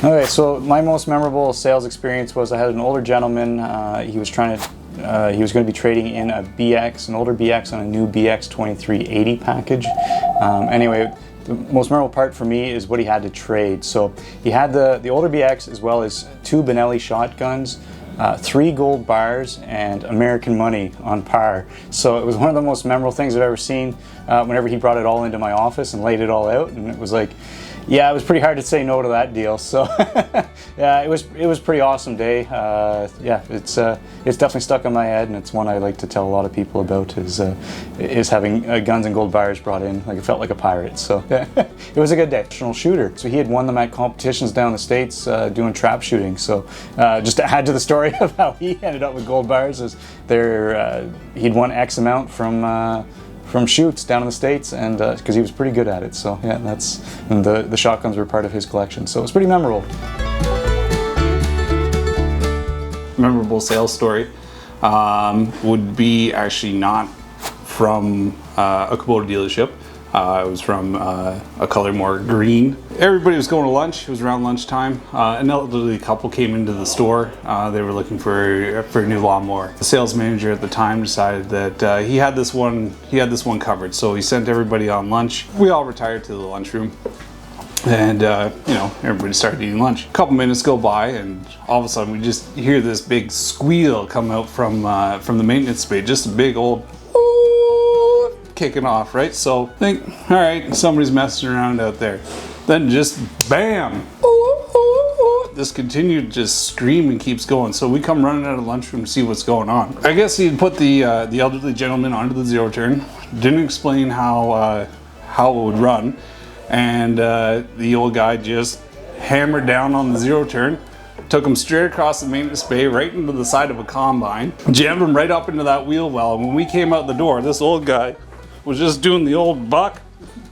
Okay, so my most memorable sales experience was I had an older gentleman. He was going to be trading in a BX, an older BX on a new BX 2380 package. Anyway, the most memorable part for me is what he had to trade. So he had the older BX as well as 2 Benelli shotguns, 3 gold bars, and American money on par. So it was one of the most memorable things I've ever seen whenever he brought it all into my office and laid it all out, and it was like, yeah, it was pretty hard to say no to that deal. So yeah, it was a pretty awesome day. Yeah, it's definitely stuck in my head, and it's one I like to tell a lot of people about. Is having guns and gold bars brought in. Like, it felt like a pirate. So yeah, it was a good day. Professional shooter. So he had won them at competitions down the States doing trap shooting. So just to add to the story of how he ended up with gold bars, is he'd won X amount from shoots down in the States, and because he was pretty good at it. So yeah, and the shotguns were part of his collection, so it was pretty memorable. Memorable sales story would be actually not from a Kubota dealership. It was from a color more green. Everybody was going to lunch. It was around lunchtime. An elderly couple came into the store. They were looking for a new lawnmower. The sales manager at the time decided that he had this one covered. So he sent everybody on lunch. We all retired to the lunchroom, and you know, everybody started eating lunch. A couple minutes go by, and all of a sudden we just hear this big squeal come out from the maintenance bay. Just a big old kicking off, right? So think, all right, somebody's messing around out there. Then just bam! This continued just screaming keeps going. So we come running out of the lunchroom to see what's going on. I guess he'd put the elderly gentleman onto the zero turn. Didn't explain how it would run, and the old guy just hammered down on the zero turn. Took him straight across the maintenance bay, right into the side of a combine. Jammed him right up into that wheel well. And when we came out the door, this old guy was just doing the old buck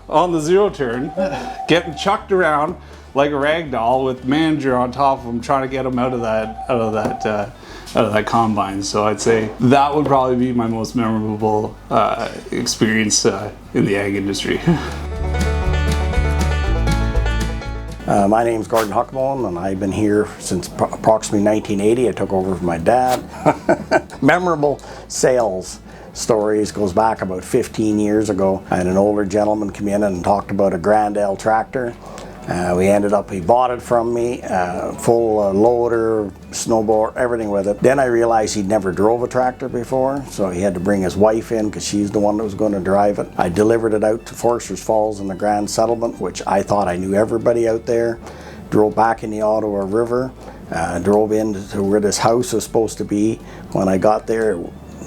on the zero turn, getting chucked around like a rag doll with manager on top of him trying to get him out of that combine. So I'd say that would probably be my most memorable experience in the ag industry. My name's Gordon Huckabone, and I've been here since approximately 1980. I took over from my dad. Memorable sales stories goes back about 15 years ago. I had an older gentleman come in and talked about a Grand L tractor. He bought it from me, full loader, snowboard, everything with it. Then I realized he'd never drove a tractor before, so he had to bring his wife in because she's the one that was going to drive it. I delivered it out to Foresters Falls in the Grand Settlement, which I thought I knew everybody out there. Drove back in the Ottawa River, drove into where this house was supposed to be. When I got there,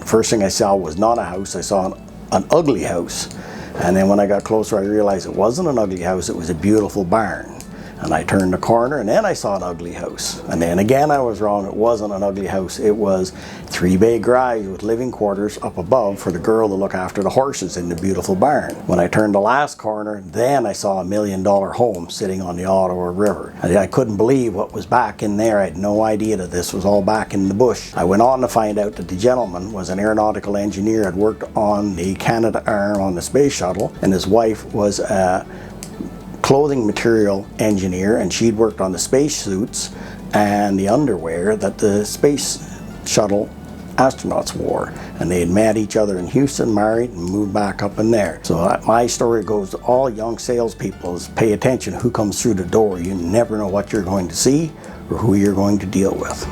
first thing I saw was not a house, I saw an ugly house. And then when I got closer, I realized it wasn't an ugly house, it was a beautiful barn. And I turned the corner, and then I saw an ugly house. And then again, I was wrong, it wasn't an ugly house. It was 3-bay garage with living quarters up above for the girl to look after the horses in the beautiful barn. When I turned the last corner, then I saw $1 million home sitting on the Ottawa River. I couldn't believe what was back in there. I had no idea that this was all back in the bush. I went on to find out that the gentleman was an aeronautical engineer, had worked on the Canada arm on the space shuttle, and his wife was a clothing material engineer, and she'd worked on the space suits and the underwear that the space shuttle astronauts wore. And they had met each other in Houston, married, and moved back up in there. So my story goes to all young salespeople is pay attention who comes through the door. You never know what you're going to see or who you're going to deal with.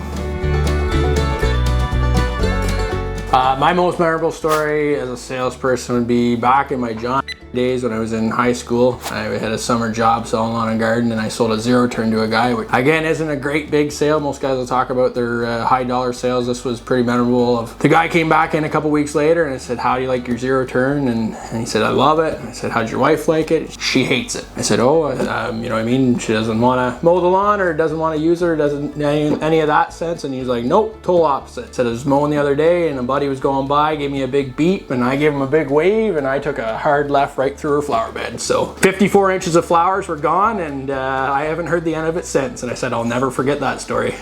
My most memorable story as a salesperson would be back in my John days when I was in high school. I had a summer job selling lawn and garden, and I sold a zero turn to a guy, which again isn't a great big sale. Most guys will talk about their high dollar sales. This was pretty memorable. The guy came back in a couple weeks later and I said, "How do you like your zero turn?" And he said, "I love it." I said, "How'd your wife like it?" "She hates it." I said, "Oh, you know what I mean? She doesn't want to mow the lawn, or doesn't want to use it, or doesn't any of that sense." And he's like, "Nope, total opposite." I said, "I was mowing the other day and a buddy was going by, gave me a big beep, and I gave him a big wave, and I took a hard left right through her flower bed." So 54 inches of flowers were gone, and I haven't heard the end of it since. And I said, I'll never forget that story.